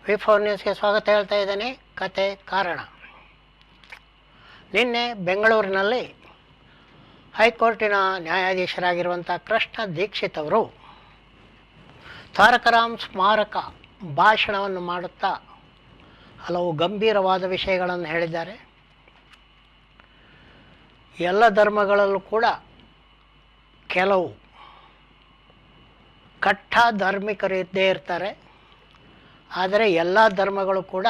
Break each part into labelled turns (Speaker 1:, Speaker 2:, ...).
Speaker 1: ವಿ4 ನ್ಯೂಸ್ಗೆ ಸ್ವಾಗತ ಹೇಳ್ತಾ ಇದ್ದೇನೆ. ಕತೆ ಕಾರಣ. ನಿನ್ನೆ ಬೆಂಗಳೂರಿನಲ್ಲಿ ಹೈಕೋರ್ಟಿನ ನ್ಯಾಯಾಧೀಶರಾಗಿರುವಂಥ ಕೃಷ್ಣ ದೀಕ್ಷಿತ್ ಅವರು ತಾರಕರಾಮ್ ಸ್ಮಾರಕ ಭಾಷಣವನ್ನು ಮಾಡುತ್ತಾ ಹಲವು ಗಂಭೀರವಾದ ವಿಷಯಗಳನ್ನು ಹೇಳಿದ್ದಾರೆ. ಎಲ್ಲ ಧರ್ಮಗಳಲ್ಲೂ ಕೂಡ ಕೆಲವು ಕಟ್ಟ ಧಾರ್ಮಿಕರು ಇದ್ದೇ ಇರ್ತಾರೆ. ಆದರೆ ಎಲ್ಲ ಧರ್ಮಗಳು ಕೂಡ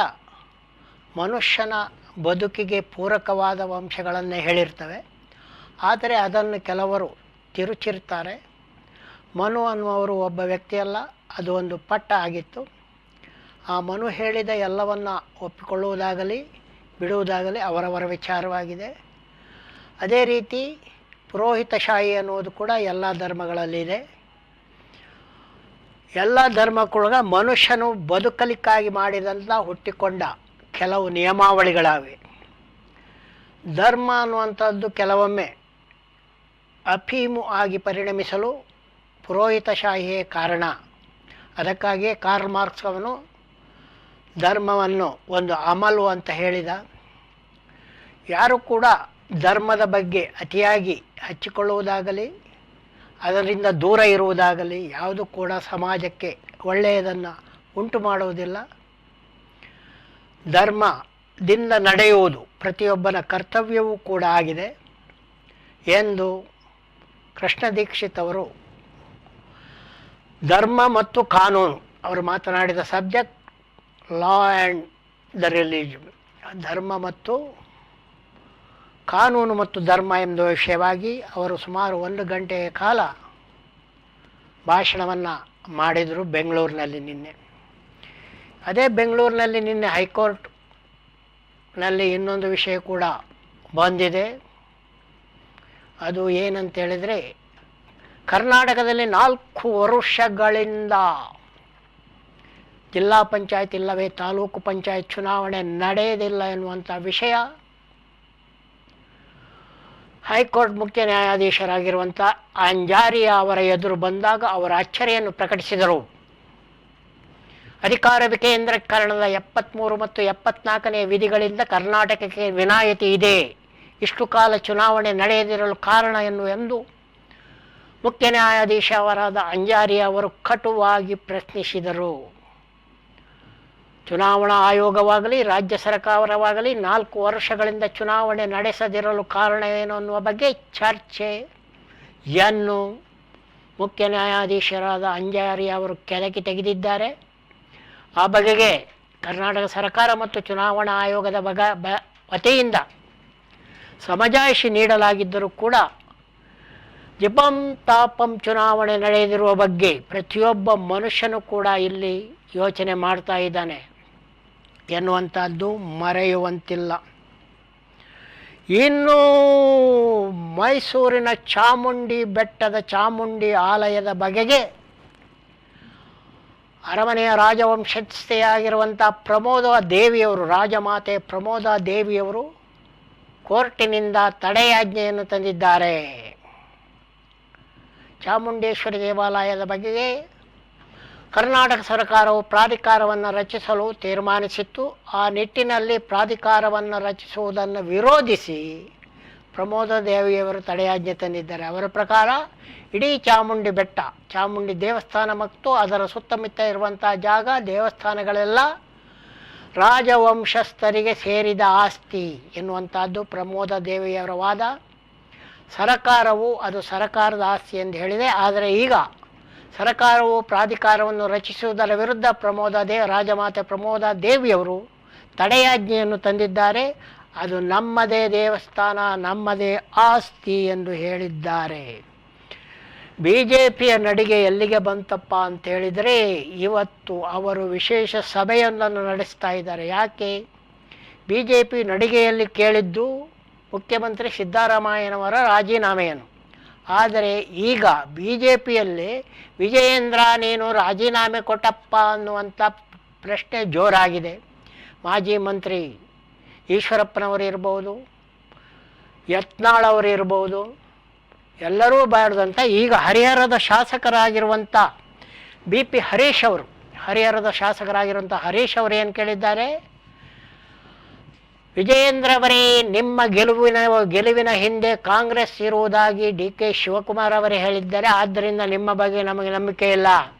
Speaker 1: ಮನುಷ್ಯನ ಬದುಕಿಗೆ ಪೂರಕವಾದ ಅಂಶಗಳನ್ನೇ ಹೇಳಿರ್ತವೆ. ಆದರೆ ಅದನ್ನು ಕೆಲವರು ತಿರುಚಿರ್ತಾರೆ. ಮನು ಅನ್ನುವರು ಒಬ್ಬ ವ್ಯಕ್ತಿಯಲ್ಲ, ಅದು ಒಂದು ಪಟ್ಟ ಆಗಿತ್ತು. ಆ ಮನು ಹೇಳಿದ ಎಲ್ಲವನ್ನು ಒಪ್ಪಿಕೊಳ್ಳುವುದಾಗಲಿ ಬಿಡುವುದಾಗಲಿ ಅವರವರ ವಿಚಾರವಾಗಿದೆ. ಅದೇ ರೀತಿ ಪುರೋಹಿತಶಾಹಿ ಅನ್ನುವುದು ಕೂಡ ಎಲ್ಲ ಧರ್ಮಗಳಲ್ಲಿದೆ. ಎಲ್ಲ ಧರ್ಮಕ್ಕೂಗ ಮನುಷ್ಯನು ಬದುಕಲಿಕ್ಕಾಗಿ ಮಾಡಿದಂಥ ಹುಟ್ಟಿಕೊಂಡ ಕೆಲವು ನಿಯಮಾವಳಿಗಳಾವೆ. ಧರ್ಮ ಅನ್ನುವಂಥದ್ದು ಕೆಲವೊಮ್ಮೆ ಅಫೀಮು ಆಗಿ ಪರಿಣಮಿಸಲು ಪುರೋಹಿತಶಾಹಿಯೇ ಕಾರಣ. ಅದಕ್ಕಾಗಿಯೇ ಕಾರ್ಲ್ ಮಾರ್ಕ್ಸ್ ಅವನು ಧರ್ಮವನ್ನು ಒಂದು ಅಮಲು ಅಂತ ಹೇಳಿದ. ಯಾರು ಕೂಡ ಧರ್ಮದ ಬಗ್ಗೆ ಅತಿಯಾಗಿ ಹಚ್ಚಿಕೊಳ್ಳುವುದಾಗಲಿ ಅದರಿಂದ ದೂರ ಇರುವುದಾಗಲಿ ಯಾವುದು ಕೂಡ ಸಮಾಜಕ್ಕೆ ಒಳ್ಳೆಯದನ್ನು ಉಂಟು ಮಾಡುವುದಿಲ್ಲ. ಧರ್ಮದಿಂದ ನಡೆಯುವುದು ಪ್ರತಿಯೊಬ್ಬನ ಕರ್ತವ್ಯವೂ ಕೂಡ ಆಗಿದೆ ಎಂದು ಕೃಷ್ಣ ದೀಕ್ಷಿತ್ ಅವರು ಧರ್ಮ ಮತ್ತು ಕಾನೂನು ಅವರು ಮಾತನಾಡಿದ subject law and the religion, ಧರ್ಮ ಮತ್ತು ಕಾನೂನು ಮತ್ತು ಧರ್ಮ ಎಂಬ ವಿಷಯವಾಗಿ ಅವರು ಸುಮಾರು 1 ಗಂಟೆಯ ಕಾಲ ಭಾಷಣವನ್ನು ಮಾಡಿದರು ಬೆಂಗಳೂರಿನಲ್ಲಿ ನಿನ್ನೆ. ಅದೇ ಬೆಂಗಳೂರಿನಲ್ಲಿ ನಿನ್ನೆ ಹೈಕೋರ್ಟ್ನಲ್ಲಿ ಇನ್ನೊಂದು ವಿಷಯ ಕೂಡ ಬಂದಿದೆ. ಅದು ಏನಂತೇಳಿದರೆ, ಕರ್ನಾಟಕದಲ್ಲಿ 4 ವರ್ಷಗಳಿಂದ ಜಿಲ್ಲಾ ಪಂಚಾಯತ್ ಇಲ್ಲವೇ ತಾಲೂಕು ಪಂಚಾಯತ್ ಚುನಾವಣೆ ನಡೆಯೋದಿಲ್ಲ ಎನ್ನುವಂಥ ವಿಷಯ ಹೈಕೋರ್ಟ್ ಮುಖ್ಯ ನ್ಯಾಯಾಧೀಶರಾಗಿರುವಂಥ ಅಂಜಾರಿಯಾ ಅವರ ಎದುರು ಬಂದಾಗ ಅವರ ಅಚ್ಚರಿಯನ್ನು ಪ್ರಕಟಿಸಿದರು. ಅಧಿಕಾರ ವಿಕೇಂದ್ರೀಕರಣದ 73 ಮತ್ತು 74ನೇ ವಿಧಿಗಳಿಂದ ಕರ್ನಾಟಕಕ್ಕೆ ವಿನಾಯಿತಿ ಇದೆ. ಇಷ್ಟು ಕಾಲ ಚುನಾವಣೆ ನಡೆಯದಿರಲು ಕಾರಣ ಎಂದು ಮುಖ್ಯ ನ್ಯಾಯಾಧೀಶ ಅವರಾದ ಅಂಜಾರಿಯಾ ಅವರು ಕಟುವಾಗಿ ಪ್ರಶ್ನಿಸಿದರು. ಚುನಾವಣಾ ಆಯೋಗವಾಗಲಿ ರಾಜ್ಯ ಸರ್ಕಾರವಾಗಲಿ 4 ವರ್ಷಗಳಿಂದ ಚುನಾವಣೆ ನಡೆಸದಿರಲು ಕಾರಣ ಏನು ಅನ್ನುವ ಬಗ್ಗೆ ಚರ್ಚೆಯನ್ನು ಮುಖ್ಯ ನ್ಯಾಯಾಧೀಶರಾದ ಅಂಜಾರಿಯಾ ಅವರು ಕೆಳಗೆ ತೆಗೆದಿದ್ದಾರೆ. ಆ ಬಗೆಗೆ ಕರ್ನಾಟಕ ಸರ್ಕಾರ ಮತ್ತು ಚುನಾವಣಾ ಆಯೋಗದ ವತಿಯಿಂದ ಸಮಜಾಯಿಷಿ ನೀಡಲಾಗಿದ್ದರೂ ಕೂಡ ಜಿಪಂ ತಾಪಂ ಚುನಾವಣೆ ನಡೆಯದಿರುವ ಬಗ್ಗೆ ಪ್ರತಿಯೊಬ್ಬ ಮನುಷ್ಯನೂ ಕೂಡ ಇಲ್ಲಿ ಯೋಚನೆ ಮಾಡ್ತಾ ಇದ್ದಾನೆ ಎನ್ನುವಂಥದ್ದು ಮರೆಯುವಂತಿಲ್ಲ. ಇನ್ನು ಮೈಸೂರಿನ ಚಾಮುಂಡಿ ಬೆಟ್ಟದ ಚಾಮುಂಡಿ ಆಲಯದ ಬಗೆಗೆ ಅರಮನೆಯ ರಾಜವಂಶಸ್ಥೆಯಾಗಿರುವಂಥ ಪ್ರಮೋದ ದೇವಿಯವರು, ರಾಜಮಾತೆ ಪ್ರಮೋದ ದೇವಿಯವರು ಕೋರ್ಟಿನಿಂದ ತಡೆಯಾಜ್ಞೆಯನ್ನು ತಂದಿದ್ದಾರೆ. ಚಾಮುಂಡೇಶ್ವರಿ ದೇವಾಲಯದ ಬಗೆಗೆ ಕರ್ನಾಟಕ ಸರ್ಕಾರವು ಪ್ರಾಧಿಕಾರವನ್ನು ರಚಿಸಲು ತೀರ್ಮಾನಿಸಿತ್ತು. ಆ ನಿಟ್ಟಿನಲ್ಲಿ ಪ್ರಾಧಿಕಾರವನ್ನು ರಚಿಸುವುದನ್ನು ವಿರೋಧಿಸಿ ಪ್ರಮೋದ ದೇವಿಯವರು ತಡೆಯಾಜ್ಞೆ ತಂದಿದ್ದಾರೆ. ಅವರ ಪ್ರಕಾರ ಇಡೀ ಚಾಮುಂಡಿ ಬೆಟ್ಟ, ಚಾಮುಂಡಿ ದೇವಸ್ಥಾನ ಮತ್ತು ಅದರ ಸುತ್ತಮುತ್ತ ಇರುವಂಥ ಜಾಗ, ದೇವಸ್ಥಾನಗಳೆಲ್ಲ ರಾಜವಂಶಸ್ಥರಿಗೆ ಸೇರಿದ ಆಸ್ತಿ ಎನ್ನುವಂಥದ್ದು ಪ್ರಮೋದ ದೇವಿಯವರ ವಾದ. ಸರಕಾರವು ಅದು ಸರಕಾರದ ಆಸ್ತಿ ಎಂದು ಹೇಳಿದೆ. ಆದರೆ ಈಗ ಸರಕಾರವು ಪ್ರಾಧಿಕಾರವನ್ನು ರಚಿಸುವುದರ ವಿರುದ್ಧ ರಾಜಮಾತೆ ಪ್ರಮೋದ ದೇವಿಯವರು ತಡೆಯಾಜ್ಞೆಯನ್ನು ತಂದಿದ್ದಾರೆ. ಅದು ನಮ್ಮದೇ ದೇವಸ್ಥಾನ, ನಮ್ಮದೇ ಆಸ್ತಿ ಎಂದು ಹೇಳಿದ್ದಾರೆ. BJPಯ ನಡಿಗೆ ಎಲ್ಲಿಗೆ ಬಂತಪ್ಪ ಅಂತೇಳಿದರೆ, ಇವತ್ತು ಅವರು ವಿಶೇಷ ಸಭೆಯೊಂದನ್ನು ನಡೆಸ್ತಾ ಇದ್ದಾರೆ. ಯಾಕೆ? BJP ನಡಿಗೆಯಲ್ಲಿ ಕೇಳಿದ್ದು ಮುಖ್ಯಮಂತ್ರಿ ಸಿದ್ದರಾಮಯ್ಯನವರ ರಾಜೀನಾಮೆಯನ್ನು. ಆದರೆ ಈಗ BJPಯಲ್ಲಿ ವಿಜಯೇಂದ್ರ ನೀನು ರಾಜೀನಾಮೆ ಕೊಟ್ಟಪ್ಪ ಅನ್ನುವಂಥ ಪ್ರಶ್ನೆ ಜೋರಾಗಿದೆ. ಮಾಜಿ ಮಂತ್ರಿ ಈಶ್ವರಪ್ಪನವರು ಇರ್ಬೋದು, ಯತ್ನಾಳ್ ಅವರು ಇರ್ಬೋದು, ಎಲ್ಲರೂ ಬಾರದಂತ ಈಗ ಹರಿಹರದ ಶಾಸಕರಾಗಿರುವಂಥ BP ಹರೀಶ್ ಅವರು ಹರಿಹರದ ಶಾಸಕರಾಗಿರುವಂಥ ಹರೀಶ್ ಅವರು ಏನು ಕೇಳಿದ್ದಾರೆ, ವಿಜಯೇಂದ್ರ ಅವರೇ, ನಿಮ್ಮ ಗೆಲುವಿನ ಹಿಂದೆ ಕಾಂಗ್ರೆಸ್ ಇರುವುದಾಗಿ DK ಶಿವಕುಮಾರ್ ಅವರೇ ಹೇಳಿದ್ದಾರೆ. ಆದ್ದರಿಂದ ನಿಮ್ಮ ಬಗ್ಗೆ ನಮಗೆ ನಂಬಿಕೆ ಇಲ್ಲ.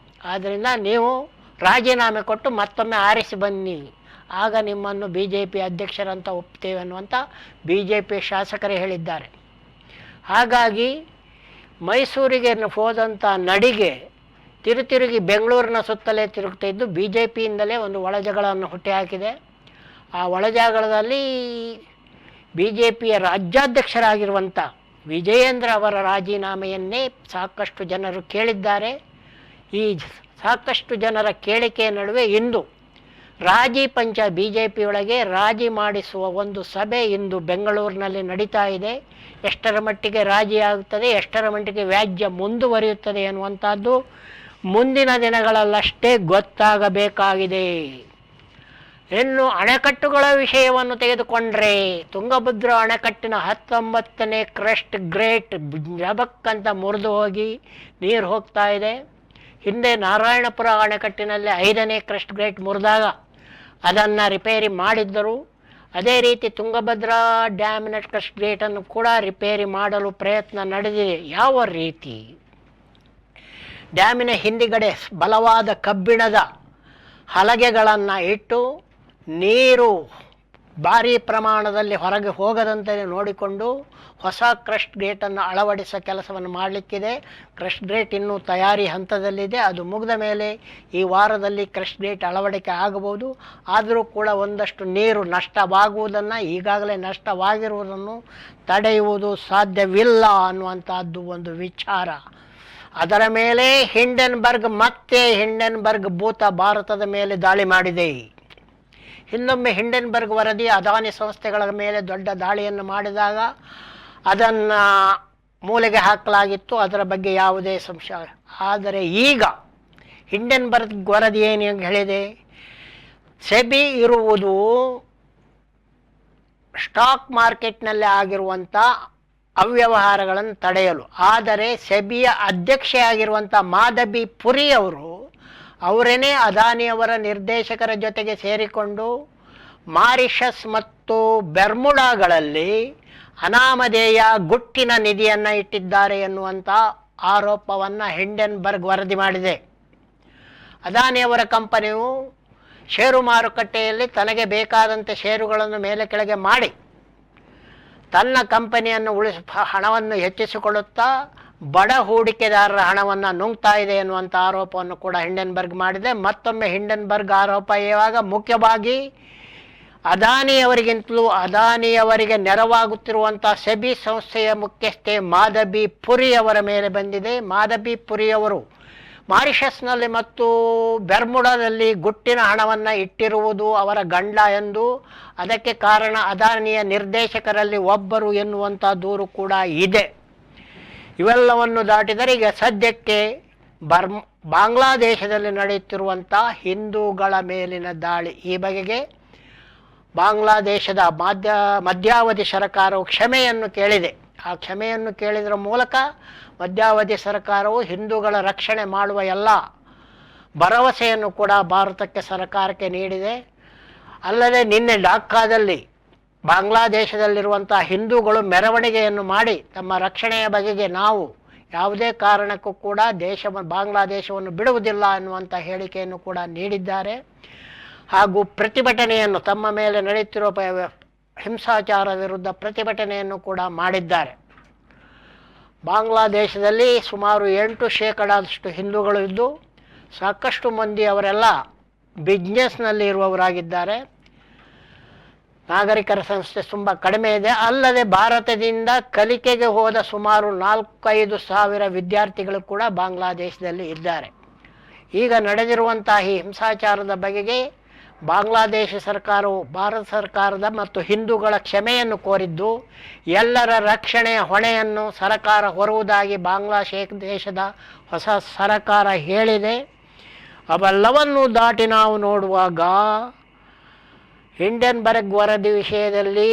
Speaker 1: ಆದ್ದರಿಂದ ನೀವು ರಾಜೀನಾಮೆ ಕೊಟ್ಟು ಮತ್ತೊಮ್ಮೆ ಆರಿಸಿ ಬನ್ನಿ, ಆಗ ನಿಮ್ಮನ್ನು BJP ಅಧ್ಯಕ್ಷರಂತ ಒಪ್ತೇವೆ ಅನ್ನುವಂಥ BJP ಶಾಸಕರೇ ಹೇಳಿದ್ದಾರೆ. ಹಾಗಾಗಿ ಮೈಸೂರಿಗೆ ಹೋದಂಥ ನಡಿಗೆ ತಿರುಗಿ ಬೆಂಗಳೂರಿನ ಸುತ್ತಲೇ ತಿರುಗ್ತಾ ಇದ್ದು BJPಯಿಂದಲೇ ಒಂದು ಒಳಜಗಳನ್ನು ಹುಟ್ಟಿಹಾಕಿದೆ. ಆ ಒಳಜಗಳದಲ್ಲಿ BJPಯ ರಾಜ್ಯಾಧ್ಯಕ್ಷರಾಗಿರುವಂಥ ವಿಜಯೇಂದ್ರ ಅವರ ರಾಜೀನಾಮೆಯನ್ನೇ ಸಾಕಷ್ಟು ಜನರು ಕೇಳಿದ್ದಾರೆ. ಈ ಸಾಕಷ್ಟು ಜನರ ಕೇಳಿಕೆಯ ನಡುವೆ ಇಂದು ರಾಜಿ ಪಂಚ BJPಯೊಳಗೆ ರಾಜಿ ಮಾಡಿಸುವ ಒಂದು ಸಭೆ ಇಂದು ಬೆಂಗಳೂರಿನಲ್ಲಿ ನಡೀತಾ ಇದೆ. ಎಷ್ಟರ ಮಟ್ಟಿಗೆ ರಾಜಿ ಆಗುತ್ತದೆ, ಎಷ್ಟರ ಮಟ್ಟಿಗೆ ವ್ಯಾಜ್ಯ ಮುಂದುವರಿಯುತ್ತದೆ ಎನ್ನುವಂಥದ್ದು ಮುಂದಿನ ದಿನಗಳಲ್ಲಷ್ಟೇ ಗೊತ್ತಾಗಬೇಕಾಗಿದೆ. ಇನ್ನು ಅಣೆಕಟ್ಟುಗಳ ವಿಷಯವನ್ನು ತೆಗೆದುಕೊಂಡ್ರೆ, ತುಂಗಭದ್ರಾ ಅಣೆಕಟ್ಟಿನ 19ನೇ ಕ್ರಸ್ಟ್ ಗ್ರೇಟ್ ಜಬಕ್ಕಂತ ಮುರಿದು ಹೋಗಿ ನೀರು ಹೋಗ್ತಾ ಇದೆ. ಹಿಂದೆ ನಾರಾಯಣಪುರ ಅಣೆಕಟ್ಟಿನಲ್ಲಿ 5ನೇ ಕ್ರಸ್ಟ್ ಗ್ರೇಟ್ ಮುರಿದಾಗ ಅದನ್ನು ರಿಪೇರಿ ಮಾಡಿದ್ದರು. ಅದೇ ರೀತಿ ತುಂಗಭದ್ರಾ ಡ್ಯಾಮಿನ ಕ್ರಸ್ಟ್ ಗ್ರೇಟನ್ನು ಕೂಡ ರಿಪೇರಿ ಮಾಡಲು ಪ್ರಯತ್ನ ನಡೆದಿದೆ. ಯಾವ ರೀತಿ ಡ್ಯಾಮಿನ ಹಿಂದುಗಡೆ ಬಲವಾದ ಕಬ್ಬಿಣದ ಹಲಗೆಗಳನ್ನು ಇಟ್ಟು ನೀರು ಭಾರೀ ಪ್ರಮಾಣದಲ್ಲಿ ಹೊರಗೆ ಹೋಗದಂತೆ ನೋಡಿಕೊಂಡು ಹೊಸ ಕ್ರಸ್ಟ್ ಗೇಟನ್ನು ಅಳವಡಿಸೋ ಕೆಲಸವನ್ನು ಮಾಡಲಿಕ್ಕಿದೆ. ಕ್ರಸ್ಟ್ ಗೇಟ್ ಇನ್ನೂ ತಯಾರಿ ಹಂತದಲ್ಲಿದೆ. ಅದು ಮುಗಿದ ಮೇಲೆ ಈ ವಾರದಲ್ಲಿ ಕ್ರಸ್ಟ್ ಗೇಟ್ ಅಳವಡಿಕೆ ಆಗಬಹುದು. ಆದರೂ ಕೂಡ ಒಂದಷ್ಟು ನೀರು ನಷ್ಟವಾಗುವುದನ್ನು, ಈಗಾಗಲೇ ನಷ್ಟವಾಗಿರುವುದನ್ನು ತಡೆಯುವುದು ಸಾಧ್ಯವಿಲ್ಲ ಅನ್ನುವಂಥದ್ದು ಒಂದು ವಿಚಾರ. ಅದರ ಮೇಲೆ ಹಿಂಡೆನ್ಬರ್ಗ್ ಭೂತ ಭಾರತದ ಮೇಲೆ ದಾಳಿ ಮಾಡಿದೆ. ಇನ್ನೊಮ್ಮೆ ಹಿಂಡೆನ್ಬರ್ಗ್ ವರದಿ ಅದಾನಿ ಸಂಸ್ಥೆಗಳ ಮೇಲೆ ದೊಡ್ಡ ದಾಳಿಯನ್ನು ಮಾಡಿದಾಗ ಅದನ್ನು ಮೂಲೆಗೆ ಹಾಕಲಾಗಿತ್ತು. ಅದರ ಬಗ್ಗೆ ಯಾವುದೇ ಸಂಶಯ. ಆದರೆ ಈಗ ಹಿಂಡೆನ್ಬರ್ಗ್ ವರದಿ ಏನು ಹೇಳಿದೆ, ಸೆಬಿ ಇರುವುದು ಸ್ಟಾಕ್ ಮಾರ್ಕೆಟ್ನಲ್ಲಿ ಆಗಿರುವಂಥ ಅವ್ಯವಹಾರಗಳನ್ನು ತಡೆಯಲು. ಆದರೆ ಸೆಬಿಯ ಅಧ್ಯಕ್ಷೆಯಾಗಿರುವಂಥ ಮಾಧವಿ ಪುರಿ ಅವರೇನೇ ಅದಾನಿಯವರ ನಿರ್ದೇಶಕರ ಜೊತೆಗೆ ಸೇರಿಕೊಂಡು ಮಾರಿಷಸ್ ಮತ್ತು ಬೆರ್ಮುಡಾಗಳಲ್ಲಿ ಅನಾಮಧೇಯ ಗುಟ್ಟಿನ ನಿಧಿಯನ್ನು ಇಟ್ಟಿದ್ದಾರೆ ಎನ್ನುವಂಥ ಆರೋಪವನ್ನು ಹಿಂಡೆನ್ಬರ್ಗ್ ವರದಿ ಮಾಡಿದೆ. ಅದಾನಿಯವರ ಕಂಪನಿಯು ಷೇರು ಮಾರುಕಟ್ಟೆಯಲ್ಲಿ ತನಗೆ ಬೇಕಾದಂತೆ ಷೇರುಗಳನ್ನು ಮೇಲೆ ಕೆಳಗೆ ಮಾಡಿ ತನ್ನ ಕಂಪನಿಯನ್ನು ಹಣವನ್ನು ಹೆಚ್ಚಿಸಿಕೊಳ್ಳುತ್ತಾ ಬಡ ಹೂಡಿಕೆದಾರರ ಹಣವನ್ನು ನುಂಗ್ತಾ ಇದೆ ಎನ್ನುವಂಥ ಆರೋಪವನ್ನು ಕೂಡ ಹಿಂಡೆನ್ಬರ್ಗ್ ಮಾಡಿದೆ. ಮತ್ತೊಮ್ಮೆ ಹಿಂಡೆನ್ಬರ್ಗ್ ಆರೋಪ ಇವಾಗ ಮುಖ್ಯವಾಗಿ ಅದಾನಿಯವರಿಗಿಂತಲೂ ಅದಾನಿಯವರಿಗೆ ನೆರವಾಗುತ್ತಿರುವಂಥ ಸೆಬಿ ಸಂಸ್ಥೆಯ ಮುಖ್ಯಸ್ಥೆ ಮಾಧವಿ ಪುರಿ ಅವರ ಮೇಲೆ ಬಂದಿದೆ. ಮಾಧವಿ ಪುರಿ ಅವರು ಮಾರಿಷಸ್ನಲ್ಲಿ ಮತ್ತು ಬೆರ್ಮುಡಾದಲ್ಲಿ ಗುಟ್ಟಿನ ಹಣವನ್ನು ಇಟ್ಟಿರುವುದು ಅವರ ಗಂಡ ಎಂದು, ಅದಕ್ಕೆ ಕಾರಣ ಅದಾನಿಯ ನಿರ್ದೇಶಕರಲ್ಲಿ ಒಬ್ಬರು ಎನ್ನುವಂಥ ದೂರು ಕೂಡ ಇದೆ. ಇವೆಲ್ಲವನ್ನು ದಾಟಿದರೆ ಈಗ ಸದ್ಯಕ್ಕೆ ಬಾಂಗ್ಲಾದೇಶದಲ್ಲಿ ನಡೆಯುತ್ತಿರುವಂಥ ಹಿಂದೂಗಳ ಮೇಲಿನ ದಾಳಿ, ಈ ಬಗೆಗೆ ಬಾಂಗ್ಲಾದೇಶದ ಮಧ್ಯಾವಧಿ ಸರ್ಕಾರವು ಕ್ಷಮೆಯನ್ನು ಕೇಳಿದೆ. ಆ ಕ್ಷಮೆಯನ್ನು ಕೇಳಿದರ ಮೂಲಕ ಮಧ್ಯಾವಧಿ ಸರ್ಕಾರವು ಹಿಂದೂಗಳ ರಕ್ಷಣೆ ಮಾಡುವ ಎಲ್ಲ ಭರವಸೆಯನ್ನು ಕೂಡ ಭಾರತಕ್ಕೆ ಸರ್ಕಾರಕ್ಕೆ ನೀಡಿದೆ. ಅಲ್ಲದೆ ನಿನ್ನೆ ಢಾಕಾದಲ್ಲಿ ಬಾಂಗ್ಲಾದೇಶದಲ್ಲಿರುವಂಥ ಹಿಂದೂಗಳು ಮೆರವಣಿಗೆಯನ್ನು ಮಾಡಿ ತಮ್ಮ ರಕ್ಷಣೆಯ ಬಗೆಗೆ ನಾವು ಯಾವುದೇ ಕಾರಣಕ್ಕೂ ಕೂಡ ಬಾಂಗ್ಲಾದೇಶವನ್ನು ಬಿಡುವುದಿಲ್ಲ ಎನ್ನುವಂಥ ಹೇಳಿಕೆಯನ್ನು ಕೂಡ ನೀಡಿದ್ದಾರೆ. ಹಾಗೂ ಪ್ರತಿಭಟನೆಯನ್ನು ತಮ್ಮ ಮೇಲೆ ನಡೆಯುತ್ತಿರುವ ಹಿಂಸಾಚಾರ ವಿರುದ್ಧ ಪ್ರತಿಭಟನೆಯನ್ನು ಕೂಡ ಮಾಡಿದ್ದಾರೆ. ಬಾಂಗ್ಲಾದೇಶದಲ್ಲಿ ಸುಮಾರು 8% ಹಿಂದೂಗಳು ಇದ್ದು ಸಾಕಷ್ಟು ಮಂದಿ ಅವರೆಲ್ಲ ಬಿಸ್ನೆಸ್ನಲ್ಲಿ ಇರುವವರಾಗಿದ್ದಾರೆ. ನಾಗರಿಕರ ಸಂಸ್ಥೆ ತುಂಬ ಕಡಿಮೆ ಇದೆ. ಅಲ್ಲದೆ ಭಾರತದಿಂದ ಕಲಿಕೆಗೆ ಹೋದ ಸುಮಾರು 4-5 ಸಾವಿರ ವಿದ್ಯಾರ್ಥಿಗಳು ಕೂಡ ಬಾಂಗ್ಲಾದೇಶದಲ್ಲಿ ಇದ್ದಾರೆ. ಈಗ ನಡೆದಿರುವಂತಹ ಈ ಹಿಂಸಾಚಾರದ ಬಗೆಗೆ ಬಾಂಗ್ಲಾದೇಶ ಸರ್ಕಾರವು ಭಾರತ ಸರ್ಕಾರದ ಮತ್ತು ಹಿಂದೂಗಳ ಕ್ಷಮೆಯನ್ನು ಕೋರಿದ್ದು, ಎಲ್ಲರ ರಕ್ಷಣೆಯ ಹೊಣೆಯನ್ನು ಸರ್ಕಾರ ಹೊರುವುದಾಗಿ ಬಾಂಗ್ಲಾದೇಶದ ಹೊಸ ಸರ್ಕಾರ ಹೇಳಿದೆ. ಅವೆಲ್ಲವನ್ನು ದಾಟಿ ನಾವು ನೋಡುವಾಗ ಹಿಂಡೆನ್ಬರ್ಗ್ ವರದಿ ವಿಷಯದಲ್ಲಿ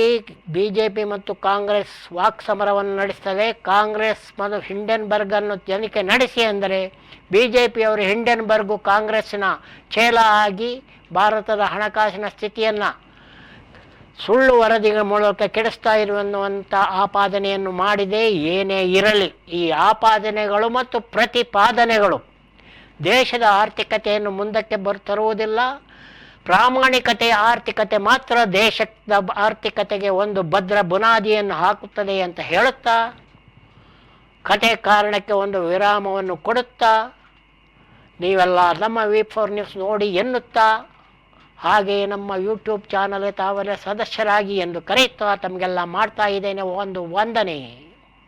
Speaker 1: ಬಿಜೆಪಿ ಮತ್ತು ಕಾಂಗ್ರೆಸ್ ವಾಕ್ಸಮರವನ್ನು ನಡೆಸ್ತದೆ. ಕಾಂಗ್ರೆಸ್ ಮತ್ತು ಹಿಂಡೆನ್ಬರ್ಗನ್ನು ತನಿಖೆ ನಡೆಸಿ ಅಂದರೆ ಬಿಜೆಪಿಯವರು ಹಿಂಡೆನ್ಬರ್ಗು ಕಾಂಗ್ರೆಸ್ಸಿನ ಚೇಲ ಆಗಿ ಭಾರತದ ಹಣಕಾಸಿನ ಸ್ಥಿತಿಯನ್ನು ಸುಳ್ಳು ವರದಿಗಳ ಮೂಲಕ ಕೆಡಿಸ್ತಾ ಇರುವಂಥ ಆಪಾದನೆಯನ್ನು ಮಾಡಿದೆ. ಏನೇ ಇರಲಿ, ಈ ಆಪಾದನೆಗಳು ಮತ್ತು ಪ್ರತಿಪಾದನೆಗಳು ದೇಶದ ಆರ್ಥಿಕತೆಯನ್ನು ಮುಂದಕ್ಕೆ ತರುವುದಿಲ್ಲ. ಪ್ರಾಮಾಣಿಕತೆಯ ಆರ್ಥಿಕತೆ ಮಾತ್ರ ದೇಶದ ಆರ್ಥಿಕತೆಗೆ ಒಂದು ಭದ್ರ ಬುನಾದಿಯನ್ನು ಹಾಕುತ್ತದೆ ಅಂತ ಹೇಳುತ್ತಾ, ಕತೆ ಕಾರಣಕ್ಕೆ ಒಂದು ವಿರಾಮವನ್ನು ಕೊಡುತ್ತಾ, ನೀವೆಲ್ಲ ನಮ್ಮ V4 ನ್ಯೂಸ್ ನೋಡಿ ಎನ್ನುತ್ತಾ, ಹಾಗೆಯೇ ನಮ್ಮ ಯೂಟ್ಯೂಬ್ ಚಾನಲ್ ತಾವೆಲ್ಲ ಸದಸ್ಯರಾಗಿ ಎಂದು ಕರೆಯುತ್ತಾ ತಮಗೆಲ್ಲ ಮಾಡ್ತಾ ಇದ್ದೇನೆ ಒಂದು ವಂದನೆ.